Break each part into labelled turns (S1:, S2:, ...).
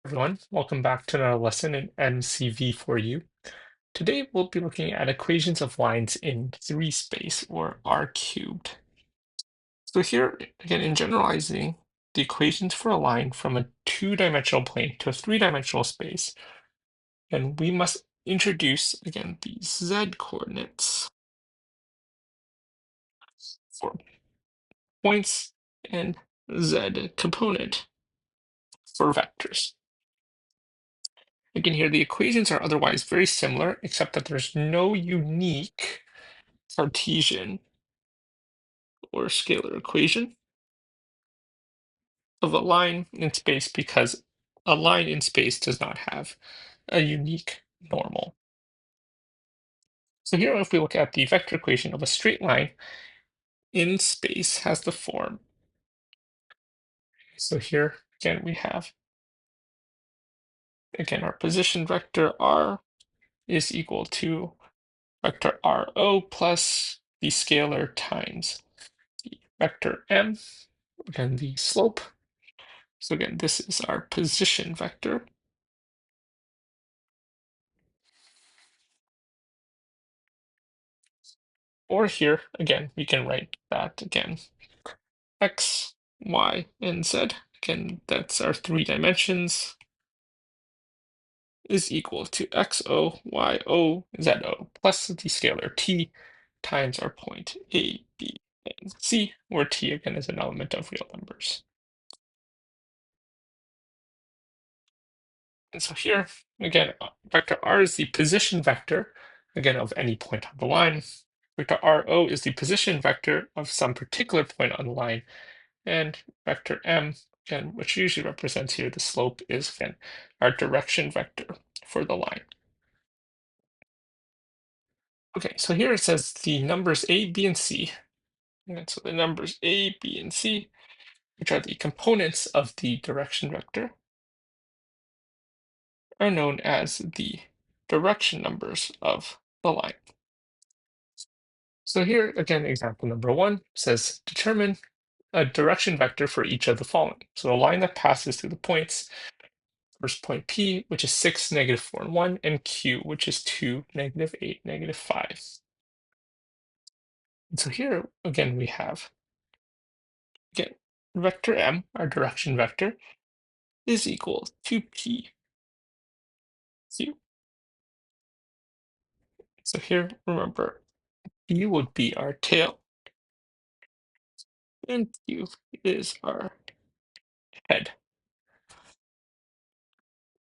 S1: Everyone, welcome back to another lesson in MCV4U. Today we'll be looking at equations of lines in 3 space or R cubed. So here, again, in generalizing the equations for a line from a two-dimensional plane to a three-dimensional space, and we must introduce, again, the Z coordinates for points and Z component for vectors. Again, here the equations are otherwise very similar, except that there's no unique Cartesian or scalar equation of a line in space because a line in space does not have a unique normal. So here, if we look at the vector equation of a straight line in space has the form. So here, again, we have, again, our position vector r is equal to vector RO plus the scalar times the vector m, again, the slope. So again, this is our position vector. Or here, again, we can write that again. X, Y, and Z. Again, that's our 3 dimensions, is equal to XO, YO, ZO, plus the scalar T times our point A, B, and C, where T again is an element of real numbers. And so here, again, vector R is the position vector, again, of any point on the line. Vector RO is the position vector of some particular point on the line. And vector m, again, which usually represents here the slope, is again our direction vector for the line. Okay, so here it says the numbers a, b, and c. And so the numbers a, b, and c, which are the components of the direction vector, are known as the direction numbers of the line. So here, again, example number 1 says determine a direction vector for each of the following. So a line that passes through the points. First point P, which is 6, -4, and 1, and Q, which is 2, -8, -5. And so here, again, we have, again, vector M, our direction vector, is equal to P, Q. So here, remember, P would be our tail, and Q is our head.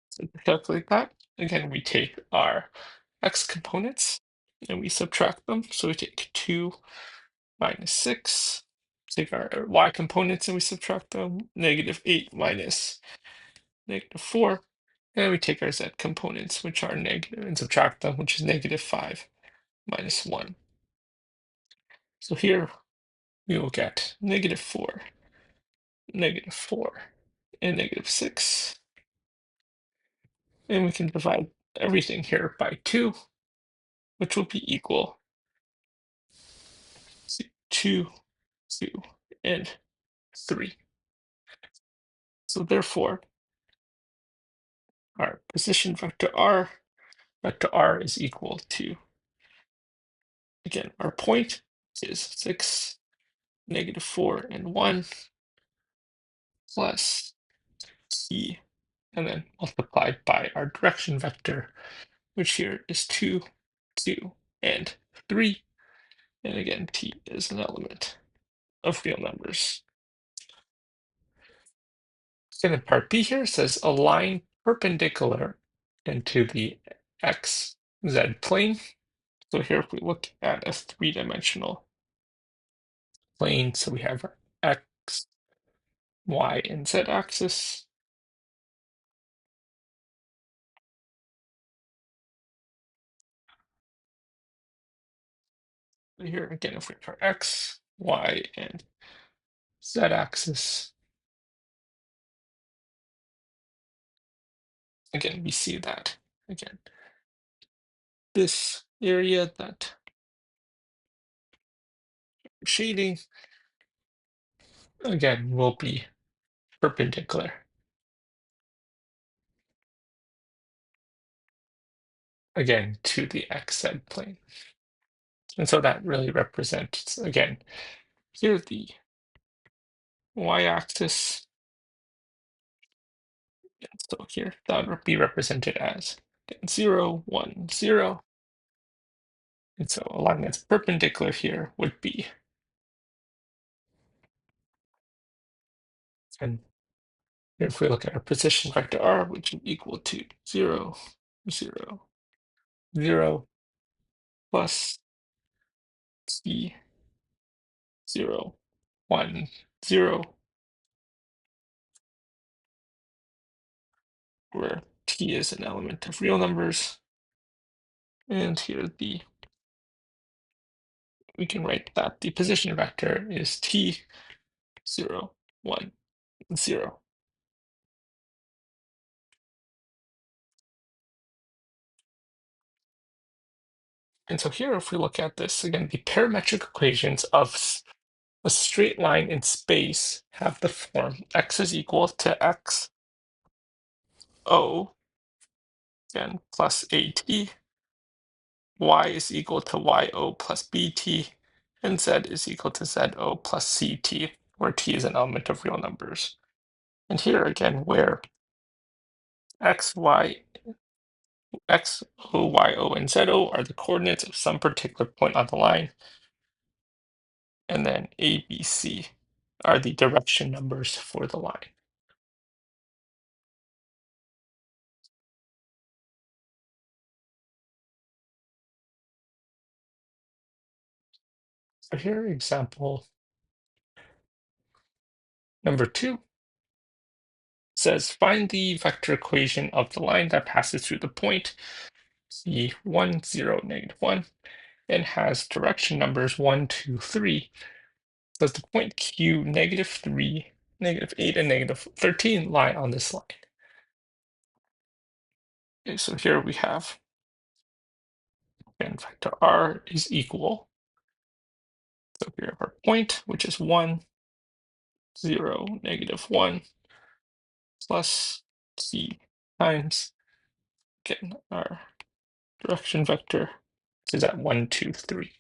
S1: So to calculate that, again, we take our X components, and we subtract them. So we take 2 minus 6. Take our y components and we subtract them. -8 minus -4. And we take our z components, which are negative, and subtract them, which is -5 minus 1. So here we will get -4, -4, and -6. And we can divide everything here by 2, which will be equal to 2, 2, and 3. So therefore, our position vector r is equal to, again, our point is 6, -4, and 1 plus t, and then multiplied by our direction vector, which here is 2, 2, and 3. And again, t is an element of real numbers. And then part B here says a line perpendicular into the x, z plane. So here, if we look at a 3-dimensional plane, so we have our x, y, and z axis. Here again, if we have our x, y, and z axis, again, we see that, again, this area that shading, again, will be perpendicular. again, to the xz plane. And so that really represents, again, here the y-axis. So here that would be represented as 0, 1, 0. And so a line that's perpendicular here would be, and if we look at our position vector r, which is equal to 0, 0, 0 plus t 0, 1, 0, where t is an element of real numbers. And here we can write that the position vector is t 0, 1, 0. And so here, if we look at this, again, the parametric equations of a straight line in space have the form x is equal to x o, again, plus at, y is equal to yo plus bt, and z is equal to zo plus ct, where t is an element of real numbers. And here again, where x, y, x, o, y, o, and zo are the coordinates of some particular point on the line, and then a, b, c are the direction numbers for the line. So here, example number 2 says find the vector equation of the line that passes through the point c1, 0, -1, and has direction numbers 1, 2, 3. Does the point q -3, -8, and -13 lie on this line? Okay, so here we have, again, vector r is equal. So we have our point, which is 1, 0, -1, plus c times, again, our direction vector is at 1, 2, 3.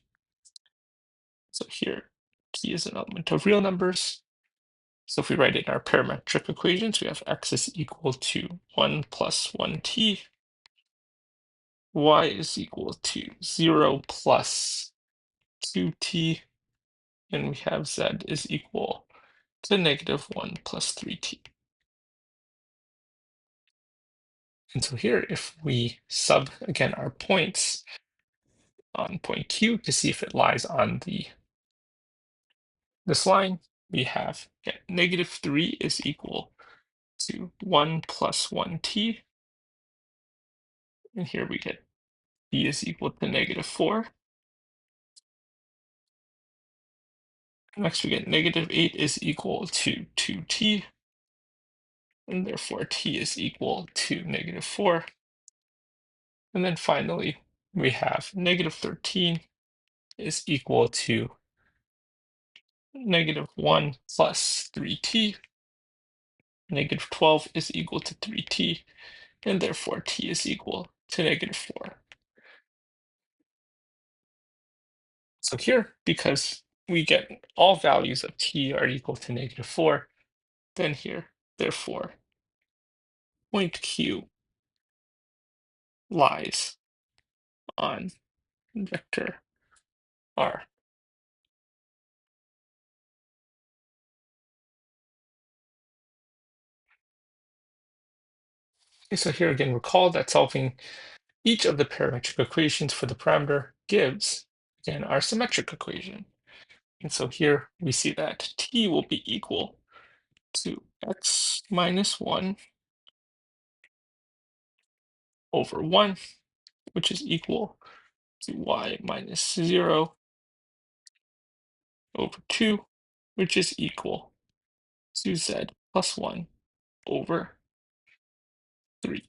S1: So here, t is an element of real numbers. So if we write it in our parametric equations, we have x is equal to 1 plus 1t, y is equal to 0 plus 2t, and we have z is equal to -1 plus 3t. And so here, if we sub, again, our points on point Q to see if it lies on this line, we have, again, -3 is equal to 1 plus 1t, and here we get b is equal to -4. Next, we get -8 is equal to 2t, and therefore t is equal to -4. And then finally, we have -13 is equal to -1 plus 3t, -12 is equal to 3t, and therefore t is equal to -4. So here, because we get all values of t are equal to -4, then here, therefore, point Q lies on vector R. Okay, so here again, recall that solving each of the parametric equations for the parameter gives, again, our symmetric equation. And so here we see that t will be equal to x minus 1 over 1, which is equal to y minus 0 over 2, which is equal to z plus 1 over 3.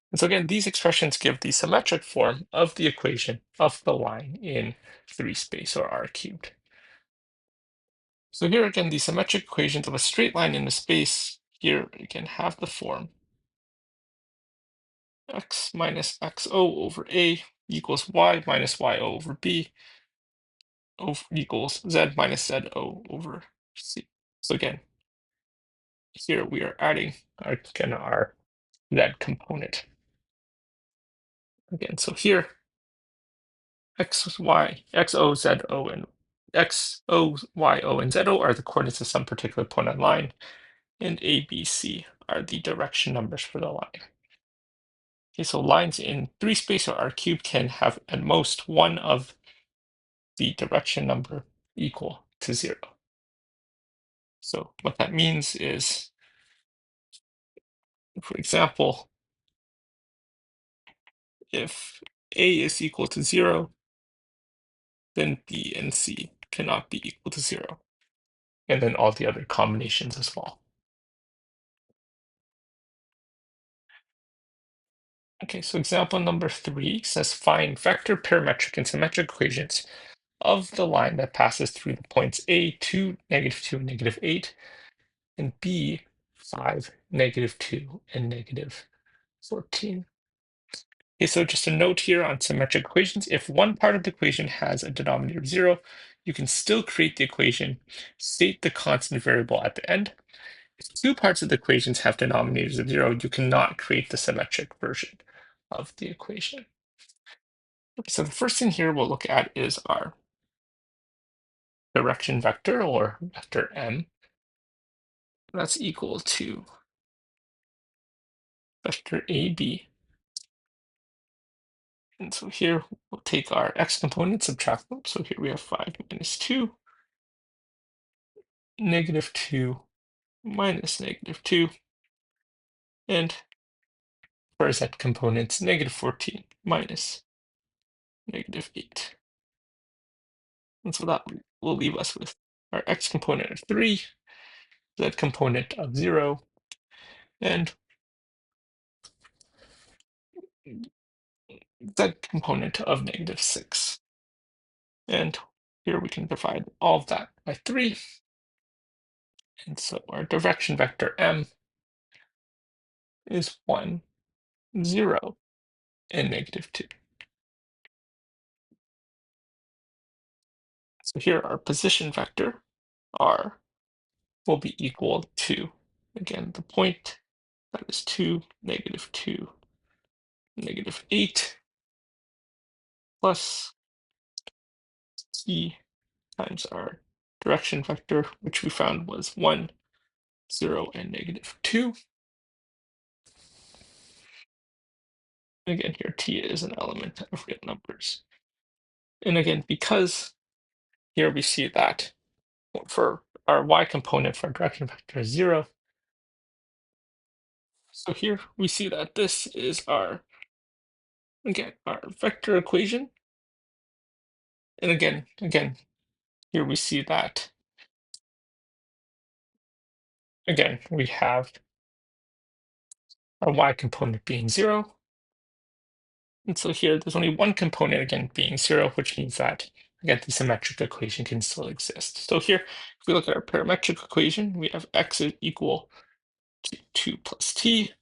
S1: And so again, these expressions give the symmetric form of the equation of the line in 3 space, or r cubed. So here again, the symmetric equations of a straight line in a space here again have the form x minus xo over a equals y minus yo over b equals z minus zo over c. So again, here we are adding our z component. Again, so here x, y, xo, zo, and xo, yo, and zo are the coordinates of some particular point on line, and a, b, c are the direction numbers for the line. Okay, so lines in 3 space or R cubed can have at most one of the direction number equal to 0. So what that means is, for example, if a is equal to 0, then b and c cannot be equal to 0, and then all the other combinations as well. Okay, so example number 3 says find vector parametric and symmetric equations of the line that passes through the points a, 2, -2, -8, and b, 5, -2, and -14. Okay, so just a note here on symmetric equations, if one part of the equation has a denominator of 0, you can still create the equation, state the constant variable at the end. If two parts of the equations have denominators of 0, you cannot create the symmetric version of the equation. Okay, so the first thing here we'll look at is our direction vector, or vector m. That's equal to vector AB. And so here we'll take our x components, subtract them. So here we have 5 minus 2, -2, minus -2, and for our z components, -14 minus -8. And so that will leave us with our x component of 3, z component of 0, and z component of -6. And here we can divide all of that by 3. And so our direction vector m is 1, 0, and -2. So here our position vector r will be equal to, again, the point that is 2, -2, -8, plus t times our direction vector, which we found was 1, 0, and -2. Again, here t is an element of real numbers. And again, because here we see that for our y component for our direction vector is 0, so here we see that this is our, again, our vector equation. And again, here we see that, again, we have our y component being 0. And so here there's only one component, again, being 0, which means that, again, the symmetric equation can still exist. So here, if we look at our parametric equation, we have x is equal to 2 plus t.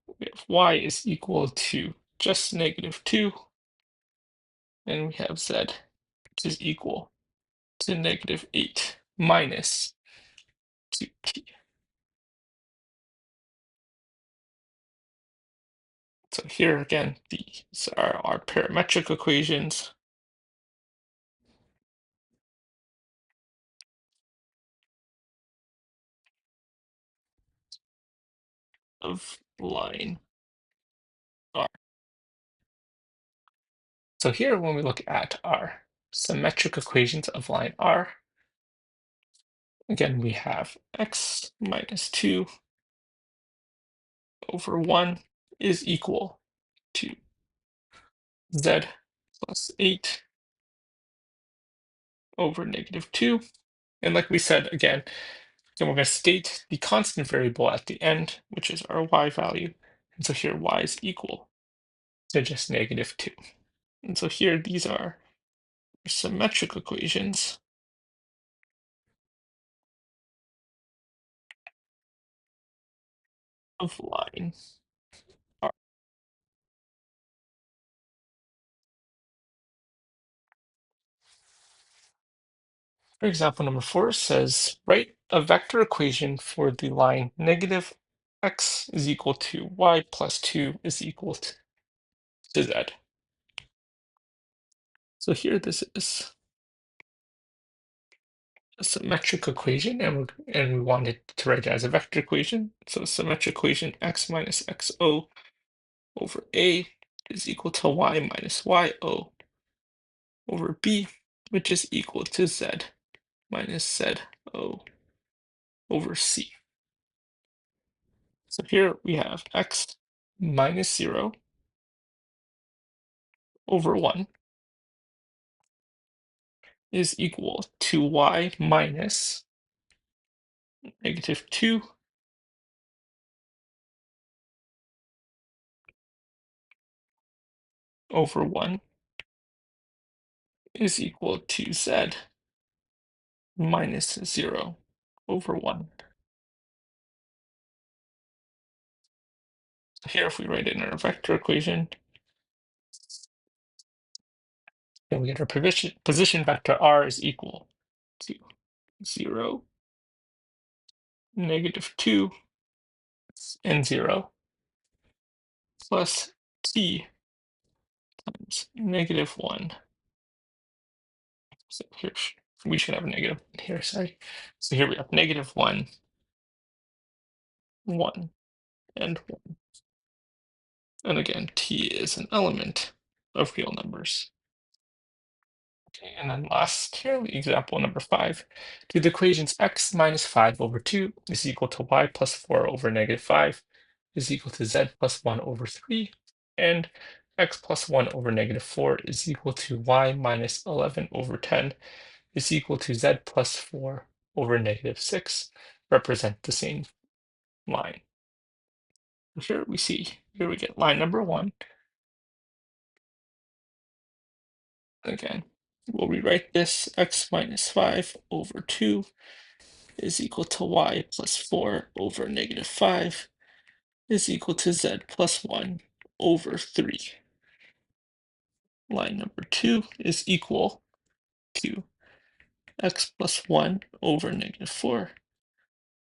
S1: We have y is equal to just -2. And we have z, which is equal to -8 minus 2t. So here again, these are our parametric equations of line R. So here, when we look at our symmetric equations of line R, again, we have x minus 2 over 1 is equal to z plus 8 over -2. And like we said, again, then we're going to state the constant variable at the end, which is our y value. And so here y is equal to just -2. And so here these are symmetric equations of line For example, number 4 says, write a vector equation for the line negative x is equal to y plus 2 is equal to z. So here this is a symmetric equation, and we wanted to write it as a vector equation. So symmetric equation x minus xo over a is equal to y minus yo over b, which is equal to z minus zo over c. So here we have x minus 0 over 1 is equal to y minus negative 2 over 1 is equal to z minus 0 over 1. So here, if we write it in our vector equation, then we get our position vector r is equal to 0, negative 2, and 0, plus t times negative 1. So here, we should have a negative here, sorry. So here we have negative 1, 1, and 1. And again, t is an element of real numbers. Okay, and then last here, example number 5. Do the equations x minus 5 over 2 is equal to y plus 4 over negative 5 is equal to z plus 1 over 3, and x plus 1 over negative 4 is equal to y minus 11 over 10 is equal to z plus 4 over negative 6 represent the same line. Here we see, here we get line number 1. Again, we'll rewrite this x minus 5 over 2 is equal to y plus 4 over negative 5 is equal to z plus 1 over 3. Line number 2 is equal to x plus 1 over negative 4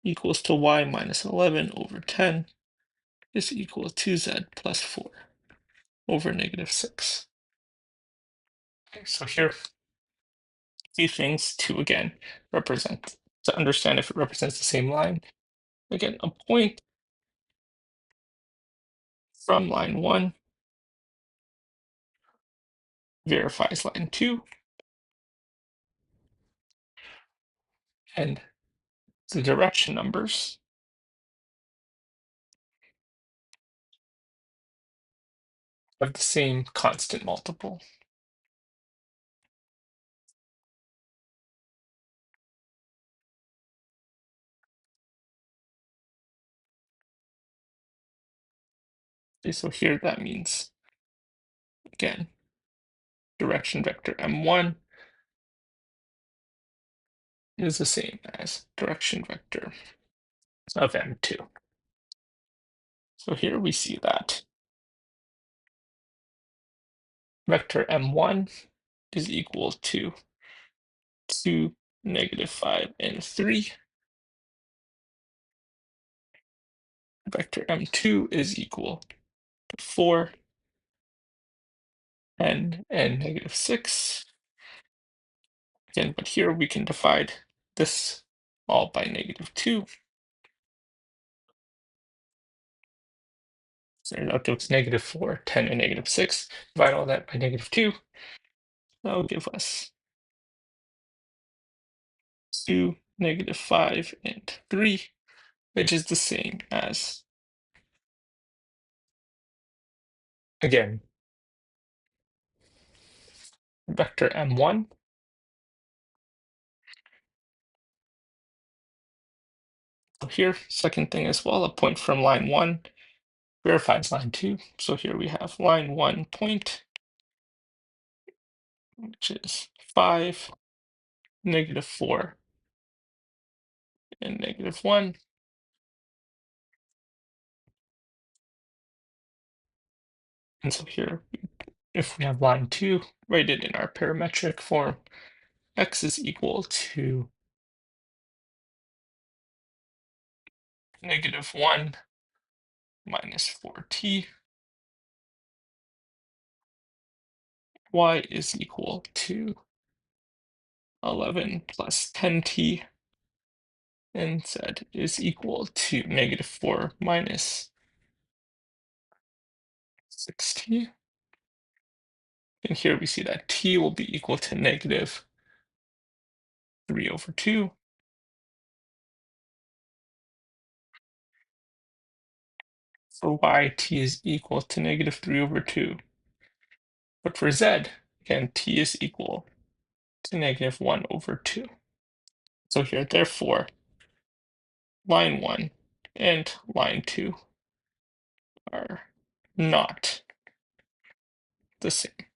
S1: equals to y minus 11 over 10 is equal to z plus 4 over negative 6. Okay, so here, a few things to again represent, to understand if it represents the same line. Again, a point from line 1 verifies line 2, and the direction numbers have the same constant multiple. Okay, so here that means, again, direction vector m1 is the same as direction vector of m2. So here we see that vector m1 is equal to 2, negative 5, and 3. Vector m2 is equal to 4, 10, and negative 6. Again, but here we can divide this all by negative 2. So that gives negative 4, 10, and negative 6. Divide all that by negative 2. That will give us 2, negative 5, and 3, which is the same as, again, vector m1. So here, second thing as well, a point from line 1 verifies line 2. So here we have line 1 point, which is 5, negative 4, and negative 1. And so here, if we have line 2, write it in our parametric form, x is equal to -1 minus 4t, y is equal to 11 plus 10t, and z is equal to -4 minus 6t. And here we see that t will be equal to -3/2. For y, t is equal to -3/2. But for z, again, t is equal to -1/2. So here, therefore, line 1 and line 2 are not the same.